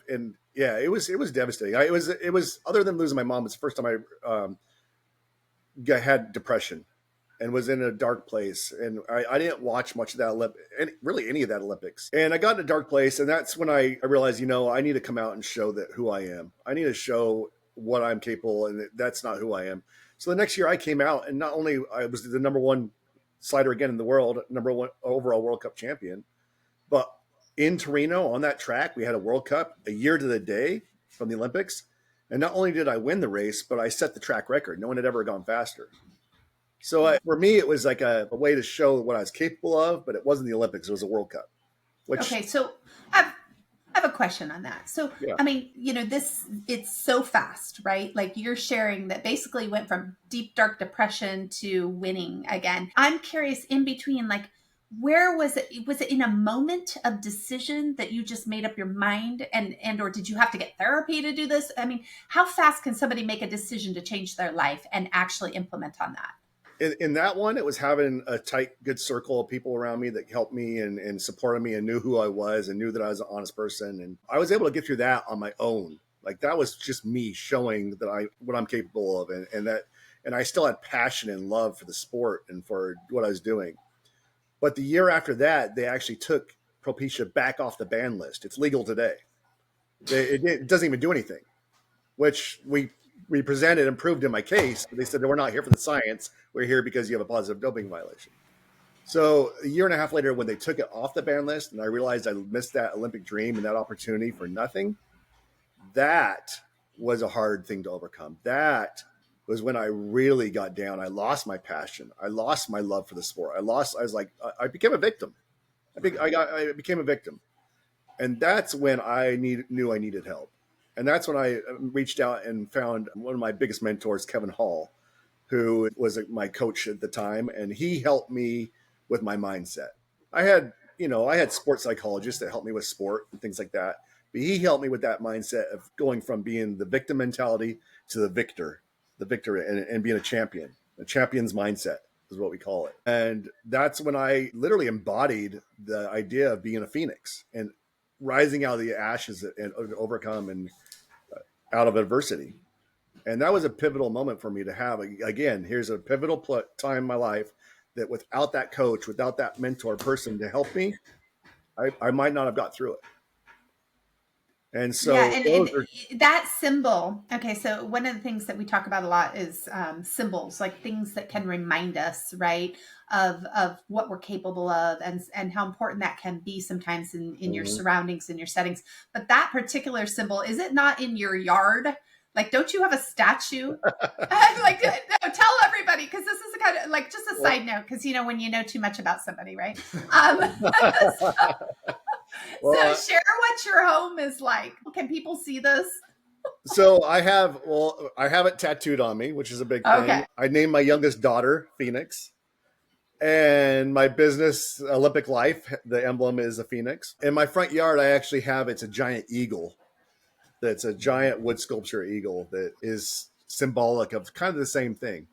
and yeah, it was devastating. It was other than losing my mom, it's the first time I had depression and was in a dark place. And I didn't watch much of that really any of that Olympics. And I got in a dark place, and that's when I realized, I need to come out and show that who I am. I need to show what I'm capable, and that's not who I am. So the next year I came out, and not only I was the number one slider again in the world, number one overall World Cup champion, but in Torino on that track, we had a World Cup a year to the day from the Olympics. And not only did I win the race, but I set the track record. No one had ever gone faster. So for me, it was like a way to show what I was capable of, but it wasn't the Olympics. It was a World Cup, which, Okay, so I have a question on that. So, yeah. I mean, it's so fast, right? Like you're sharing that basically went from deep, dark depression to winning again. I'm curious in between, like, where was it? Was it in a moment of decision that you just made up your mind or did you have to get therapy to do this? I mean, how fast can somebody make a decision to change their life and actually implement on that? In that one, it was having a tight, good circle of people around me that helped me and supported me and knew who I was and knew that I was an honest person. And I was able to get through that on my own. Like that was just me showing that what I'm capable of, and I still had passion and love for the sport and for what I was doing. But the year after that, they actually took Propecia back off the ban list. It's legal today. It doesn't even do anything, which we presented and proved in my case. They said, we're not here for the science. We're here because you have a positive doping violation. So a year and a half later, when they took it off the ban list and I realized I missed that Olympic dream and that opportunity for nothing, that was a hard thing to overcome. That was when I really got down. I lost my passion. I lost my love for the sport. I was like, I became a victim. I became a victim. And that's when knew I needed help. And that's when I reached out and found one of my biggest mentors, Kevin Hall, who was my coach at the time. And he helped me with my mindset. I had sports psychologists that helped me with sport and things like that. But he helped me with that mindset of going from being the victim mentality to the victor and being a champion. A champion's mindset is what we call it. And that's when I literally embodied the idea of being a phoenix and rising out of the ashes and overcome and out of adversity. And that was a pivotal moment for me to have. Again, here's a pivotal time in my life that without that coach, without that mentor person to help me, I might not have got through it. And Yeah, so and that symbol. Okay, so one of the things that we talk about a lot is symbols, like things that can remind us, right, of what we're capable of, and how important that can be sometimes in your surroundings, in your settings. But that particular symbol, is it not in your yard? Like, don't you have a statue? Like, no, tell everybody, because this is a kind of like just a side note, because when you know too much about somebody, right? So share what your home is like. Can people see this? So I have it tattooed on me, which is a big thing. Okay. I named my youngest daughter Phoenix. And my business, Olympic Life, the emblem is a phoenix. In my front yard, it's a giant eagle. That's a giant wood sculpture eagle that is symbolic of kind of the same thing.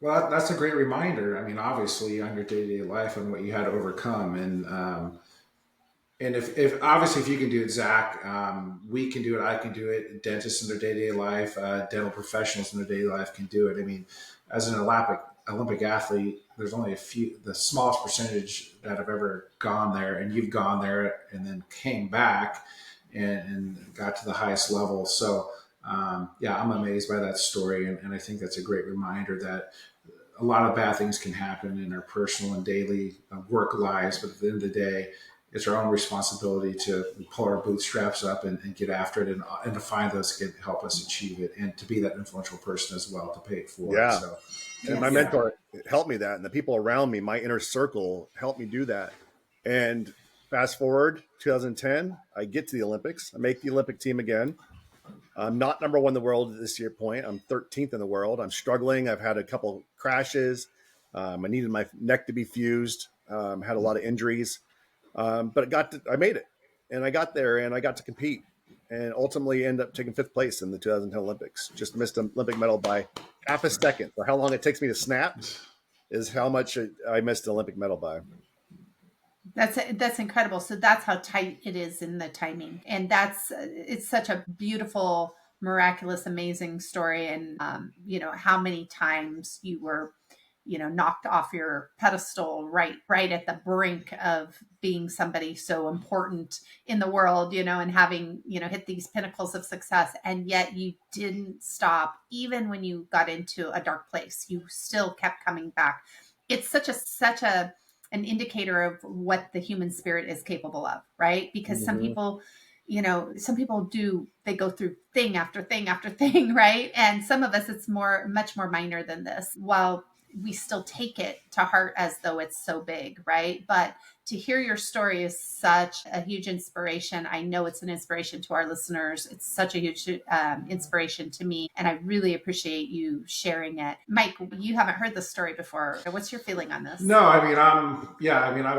Well, that's a great reminder. I mean, obviously, on your day-to-day life and what you had to overcome, and if obviously if you can do it, Zach, we can do it. I can do it. Dentists in their day-to-day life, dental professionals in their daily life can do it. I mean, as an Olympic athlete, there's only the smallest percentage that have ever gone there, and you've gone there and then came back and got to the highest level. So, yeah, I'm amazed by that story, and I think that's a great reminder that a lot of bad things can happen in our personal and daily work lives, but at the end of the day, it's our own responsibility to pull our bootstraps up and get after it and to find those that can help us achieve it and to be that influential person as well to pay it forward. Yeah. So, and my mentor helped me that, and the people around me, my inner circle, helped me do that. And fast forward 2010, I get to the Olympics. I make the Olympic team again. I'm not number one in the world at this year point. I'm 13th in the world. I'm struggling. I've had a couple crashes. I needed my neck to be fused. Had a lot of injuries, but I made it, and I got there, and I got to compete, and ultimately ended up taking fifth place in the 2010 Olympics. Just missed an Olympic medal by half a second. For how long it takes me to snap is how much I missed an Olympic medal by. That's incredible. So that's how tight it is in the timing, and that's it's such a beautiful, miraculous, amazing story. And how many times you were, knocked off your pedestal, right at the brink of being somebody so important in the world, and having hit these pinnacles of success, and yet you didn't stop even when you got into a dark place. You still kept coming back. It's such a an indicator of what the human spirit is capable of, right? Because Mm-hmm. some people do, they go through thing after thing after thing, right? And some of us, it's much more minor than this, while we still take it to heart as though it's so big, right? But to hear your story is such a huge inspiration. I know it's an inspiration to our listeners. It's such a huge inspiration to me. And I really appreciate you sharing it. Mike, you haven't heard this story before. What's your feeling on this? No, I mean, I'm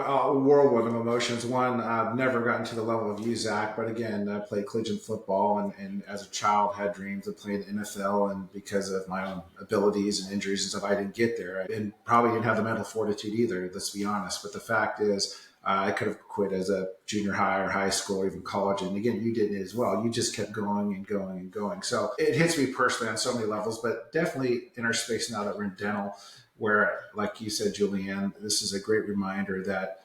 a whirlwind of emotions. One, I've never gotten to the level of you, Zach, but again, I played collegiate football, and as a child had dreams of playing the NFL, and because of my own abilities and injuries and stuff, I didn't get there, and probably didn't have the mental fortitude either. Let's be honest. But the fact is, I could have quit as a junior high or high school or even college. And again, you did it as well. You just kept going and going and going. So it hits me personally on so many levels, but definitely in our space now that we're in dental, where, like you said, Julianne, this is a great reminder that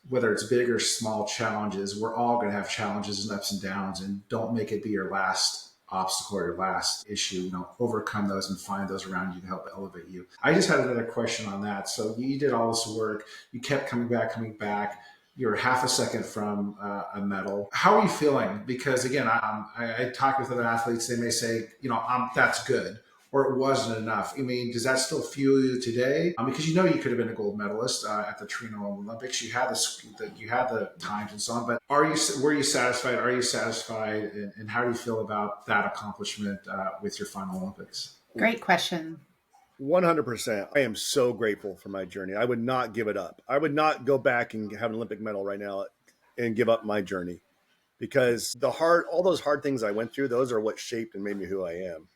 whether it's big or small challenges, we're all going to have challenges and ups and downs, and don't make it be your last obstacle or your last issue. Overcome those and find those around you to help elevate you. I just had another question on that. So you did all this work, you kept coming back. You're half a second from a medal. How are you feeling? Because again, I talk with other athletes. They may say, that's good, or it wasn't enough. I mean, does that still fuel you today? Because you could have been a gold medalist at the Torino Olympics. You had the times and so on. But were you satisfied? Are you satisfied? And how do you feel about that accomplishment with your final Olympics? Great question. 100%. I am so grateful for my journey. I would not give it up. I would not go back and have an Olympic medal right now and give up my journey, because all those hard things I went through, those are what shaped and made me who I am.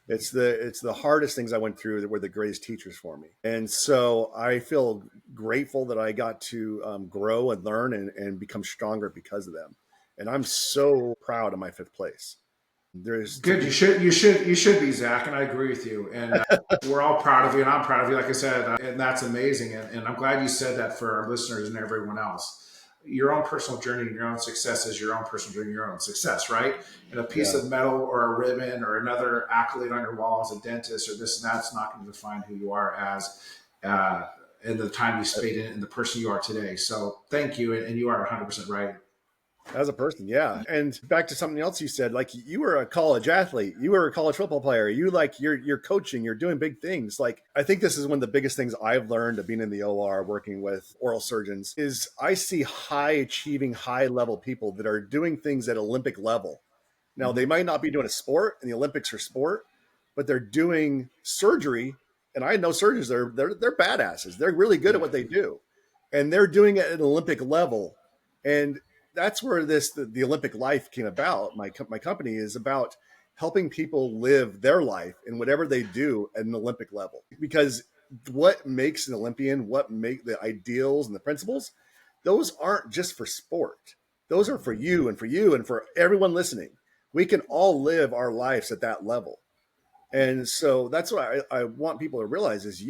It's the hardest things I went through that were the greatest teachers for me. And so I feel grateful that I got to grow and learn and become stronger because of them. And I'm so proud of my fifth place. There's to Good. be You should be, Zach, and I agree with you. And we're all proud of you, and I'm proud of you. Like I said, and that's amazing. And I'm glad you said that for our listeners and everyone else. Your own personal journey and your own success is your own personal journey, your own success, right? And a piece yeah. of metal or a ribbon or another accolade on your wall as a dentist or this and that's not going to define who you are as in the time you spent in it and the person you are today. So thank you, and you are 100% right. As a person, yeah. And back to something else you said, like you were a college athlete, you were a college football player, you're coaching, you're doing big things. Like, I think this is one of the biggest things I've learned of being in the OR working with oral surgeons is I see high achieving, high level people that are doing things at Olympic level. Now, they Mm-hmm. might not be doing a sport, and the Olympics are sport, but they're doing surgery. And I know surgeons, they're badasses. They're really good at Yeah. what they do, and they're doing it at an Olympic level. And that's where the Olympic life came about. My company is about helping people live their life in whatever they do at an Olympic level. Because what makes an Olympian, what make the ideals and the principles, those aren't just for sport. Those are for you and for you and for everyone listening. We can all live our lives at that level. And so that's what I want people to realize is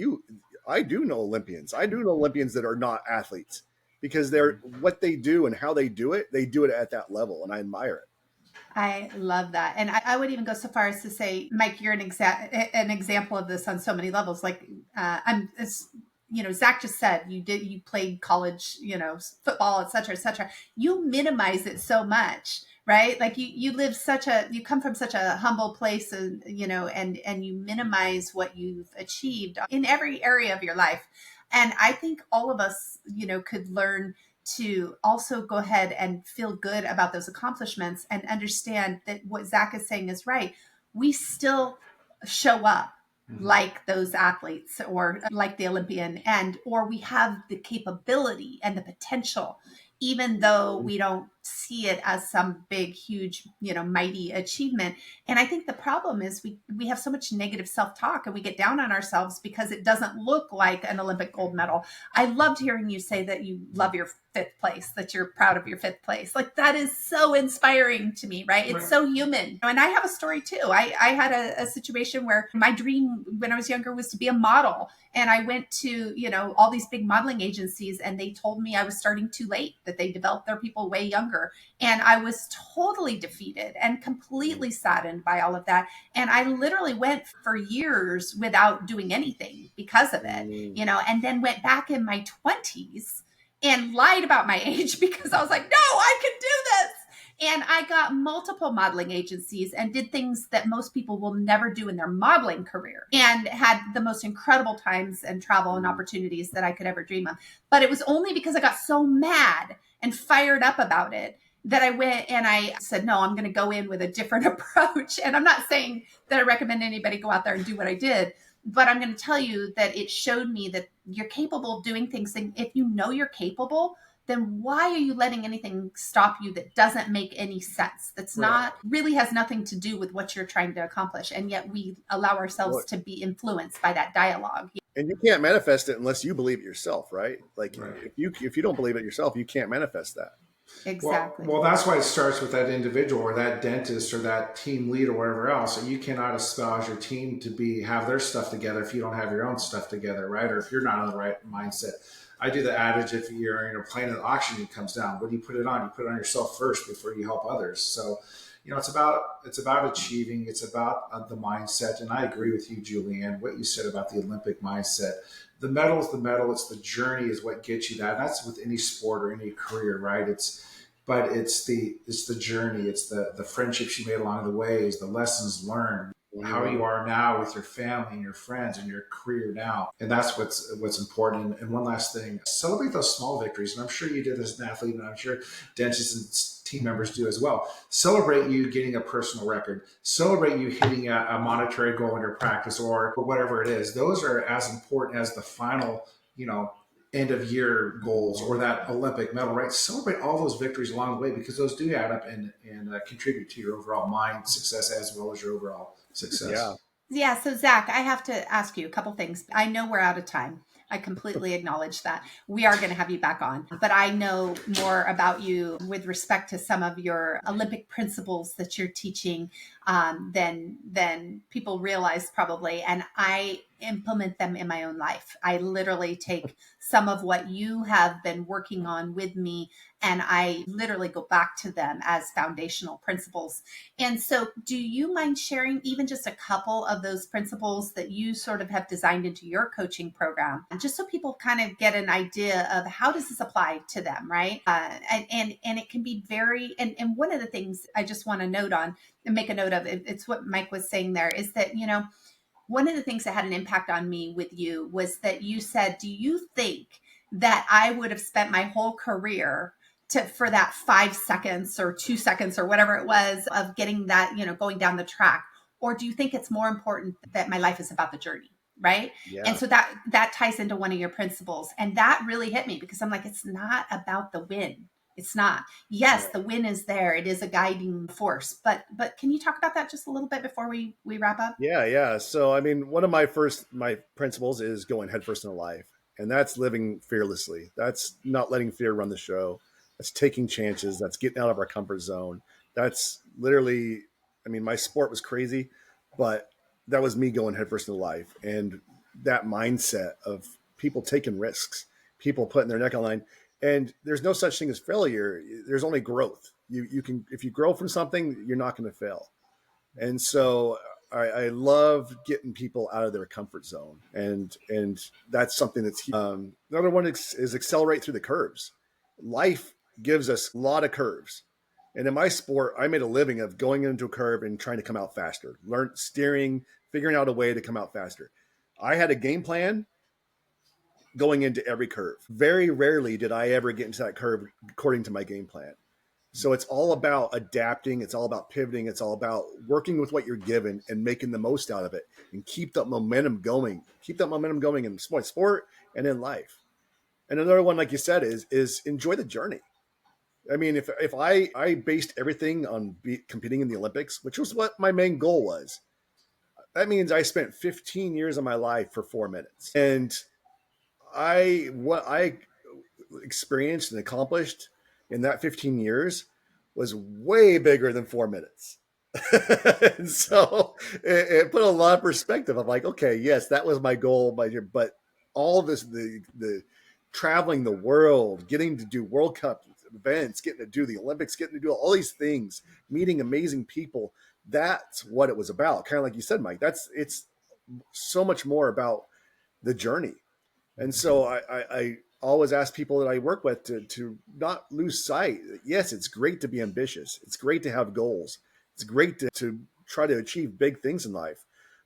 I do know Olympians. I do know Olympians that are not athletes, because they're what they do and how they do it at that level. And I admire it. I love that. And I would even go so far as to say, Mike, you're an example of this on so many levels. Like, Zach just said you played college, football, et cetera, et cetera. You minimize it so much, right? Like you come from such a humble place, and, and you minimize what you've achieved in every area of your life. And I think all of us, could learn to also go ahead and feel good about those accomplishments and understand that what Zach is saying is right. We still show up. like those athletes or like the Olympian, and or we have the capability and the potential, even though we don't see it as some big huge, mighty achievement. And I think the problem is we have so much negative self-talk, and we get down on ourselves because it doesn't look like an Olympic gold medal. I loved hearing you say that you love your fifth place, that you're proud of your fifth place. Like, that is so inspiring to me, right? It's so human. And I have a story too. I had a situation where my dream when I was younger was to be a model. And I went to, all these big modeling agencies, and they told me I was starting too late, that they developed their people way younger. And I was totally defeated and completely saddened by all of that. And I literally went for years without doing anything because of it, and then went back in my 20s and lied about my age because I was like, no, I can do this. And I got multiple modeling agencies and did things that most people will never do in their modeling career, and had the most incredible times and travel and opportunities that I could ever dream of. But it was only because I got so mad and fired up about it that I went and I said, no, I'm going to go in with a different approach. And I'm not saying that I recommend anybody go out there and do what I did, but I'm going to tell you that it showed me that you're capable of doing things. And if you know you're capable, then why are you letting anything stop you that doesn't make any sense? That's not really has nothing to do with what you're trying to accomplish. And yet we allow ourselves to be influenced by that dialogue. And you can't manifest it unless you believe it yourself, right? Like if you don't believe it yourself, you can't manifest that. Exactly. Well, that's why it starts with that individual or that dentist or that team lead or whatever else. So you cannot espouse your team to have their stuff together if you don't have your own stuff together, right? Or if you're not on the right mindset. I do the adage: if you're playing an auction and it comes down, what do you put it on? You put it on yourself first before you help others. So, it's about achieving. It's about the mindset. And I agree with you, Julianne, what you said about the Olympic mindset. The medal is the medal. It's the journey is what gets you that. And that's with any sport or any career, right? It's the journey. It's the friendships you made along the way, is the lessons learned, how you are now with your family and your friends and your career now. And that's what's important. And one last thing, celebrate those small victories. And I'm sure you did as an athlete, and I'm sure dentists and team members do as well. Celebrate you getting a personal record. Celebrate you hitting a monetary goal in your practice or whatever it is. Those are as important as the final, end of year goals or that Olympic medal, right? Celebrate all those victories along the way, because those do add up and contribute to your overall mind success as well as your overall success. Yeah. So Zach, I have to ask you a couple things. I know we're out of time. I completely acknowledge that. We are going to have you back on, but I know more about you with respect to some of your Olympic principles that you're teaching than people realize probably. And I implement them in my own life. I literally take some of what you have been working on with me, and I literally go back to them as foundational principles. And so do you mind sharing even just a couple of those principles that you sort of have designed into your coaching program, just so people kind of get an idea of how does this apply to them, right? And it can be very, and one of the things I just want to note on and make a note of, it's what Mike was saying there, is that, one of the things that had an impact on me with you was that you said, do you think that I would have spent my whole career for that 5 seconds or 2 seconds or whatever it was of getting that, going down the track? Or do you think it's more important that my life is about the journey? Right. Yeah. And so that ties into one of your principles. And that really hit me, because I'm like, it's not about the win. It's not. Yes, the win is there. It is a guiding force. But can you talk about that just a little bit before we wrap up? Yeah. So, one of my principles is going headfirst in life. And that's living fearlessly. That's not letting fear run the show. That's taking chances. That's getting out of our comfort zone. That's literally, my sport was crazy, but that was me going headfirst into life. And that mindset of people taking risks, people putting their neck on the line. And there's no such thing as failure. There's only growth. You can, if you grow from something, you're not going to fail. And so I love getting people out of their comfort zone. And that's something that's another one is accelerate through the curves. Life gives us a lot of curves. And in my sport, I made a living of going into a curve and trying to come out faster, learn steering, figuring out a way to come out faster. I had a game plan going into every curve. Very rarely did I ever get into that curve according to my game plan. So it's all about adapting. It's all about pivoting. It's all about working with what you're given and making the most out of it and keep that momentum going. Keep that momentum going in sport and in life. And another one, like you said, is enjoy the journey. I mean, if I based everything on competing in the Olympics, which was what my main goal was, that means I spent 15 years of my life for 4 minutes. And what I experienced and accomplished in that 15 years was way bigger than 4 minutes. And so it put a lot of perspective. I'm like, okay, yes, that was my goal, but all this, the traveling the world, getting to do World Cup events, getting to do the Olympics, getting to do all these things, meeting amazing people. That's what it was about. Kind of like you said, Mike, it's so much more about the journey. And so I always ask people that I work with to not lose sight. Yes, it's great to be ambitious. It's great to have goals. It's great to try to achieve big things in life,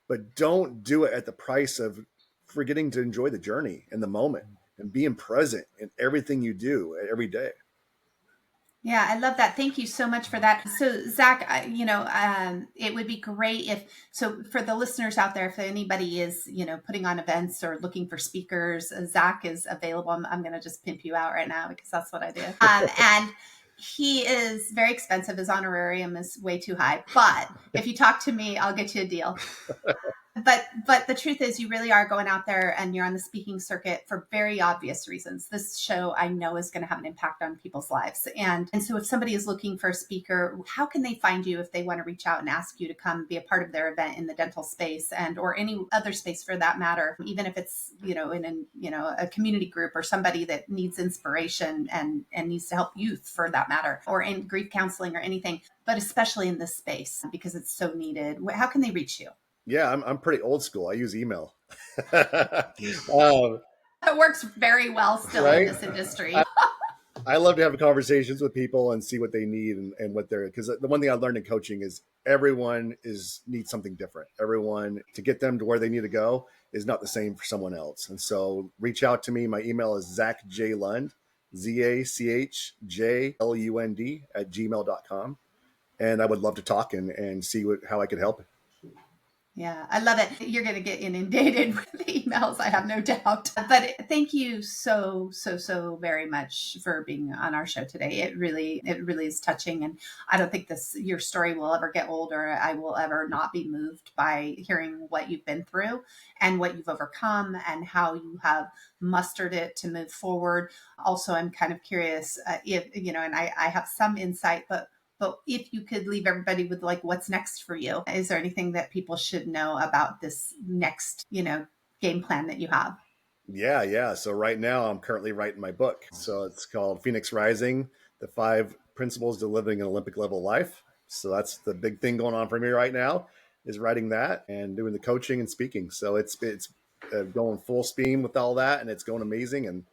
but don't do it at the price of forgetting to enjoy the journey and the moment and being present in everything you do every day. Yeah, I love that. Thank you so much for that. So, Zach, it would be great so for the listeners out there, if anybody is, putting on events or looking for speakers, Zach is available. I'm going to just pimp you out right now because that's what I do. And he is very expensive. His honorarium is way too high. But if you talk to me, I'll get you a deal. But the truth is, you really are going out there and you're on the speaking circuit for very obvious reasons. This show, I know, is going to have an impact on people's lives. And so if somebody is looking for a speaker, how can they find you if they want to reach out and ask you to come be a part of their event in the dental space or any other space for that matter, even if it's, in a community group or somebody that needs inspiration and needs to help youth for that matter, or in grief counseling or anything, but especially in this space because it's so needed. How can they reach you? Yeah, I'm pretty old school. I use email. It works very well still in Right? this industry. I love to have conversations with people and see what they need and what they're, because the one thing I learned in coaching is everyone needs something different. Everyone, to get them to where they need to go, is not the same for someone else. And so reach out to me. My email is Zach J Lund, ZACHJLUND @gmail.com. And I would love to talk and see how I could help. Yeah, I love it. You're going to get inundated with emails, I have no doubt. But thank you so very much for being on our show today. It really is touching. And I don't think your story will ever get old, or I will ever not be moved by hearing what you've been through and what you've overcome and how you have mustered it to move forward. Also, I'm kind of curious if, and I have some insight, but if you could leave everybody with what's next for you, is there anything that people should know about this next, game plan that you have? Yeah. So right now I'm currently writing my book. So it's called Phoenix Rising, the 5 Principles to Living an Olympic Level Life. So that's the big thing going on for me right now, is writing that and doing the coaching and speaking. So it's going full steam with all that, and it's going amazing,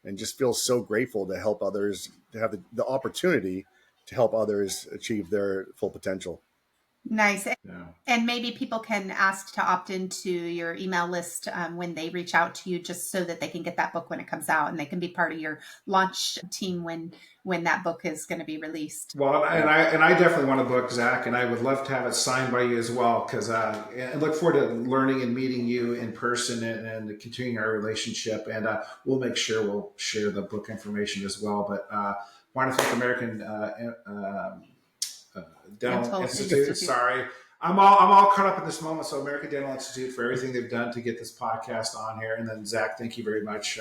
and just feel so grateful to help others, to have the opportunity to help others achieve their full potential. Nice. Yeah. And maybe people can ask to opt into your email list when they reach out to you, just so that they can get that book when it comes out, and they can be part of your launch team when that book is going to be released. Well, and I definitely want a book, Zach, and I would love to have it signed by you as well, because I look forward to learning and meeting you in person and continuing our relationship. And we'll make sure we'll share the book information as well. But I want to thank American Dental Institute. Sorry, I'm all caught up in this moment. So American Dental Institute for everything they've done to get this podcast on here. And then Zach, thank you very much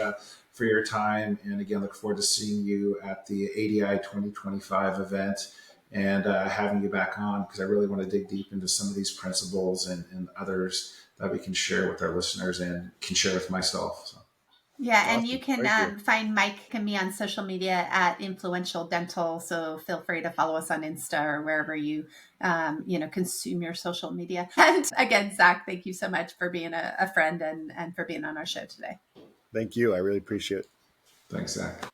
for your time. And again, look forward to seeing you at the ADI 2025 event and having you back on, because I really want to dig deep into some of these principles and others that we can share with our listeners and can share with myself. So. Yeah, awesome. And you can find Mike and me on social media at Influential Dental. So feel free to follow us on Insta or wherever you, consume your social media. And again, Zach, thank you so much for being a friend and for being on our show today. Thank you. I really appreciate it. Thanks, Zach.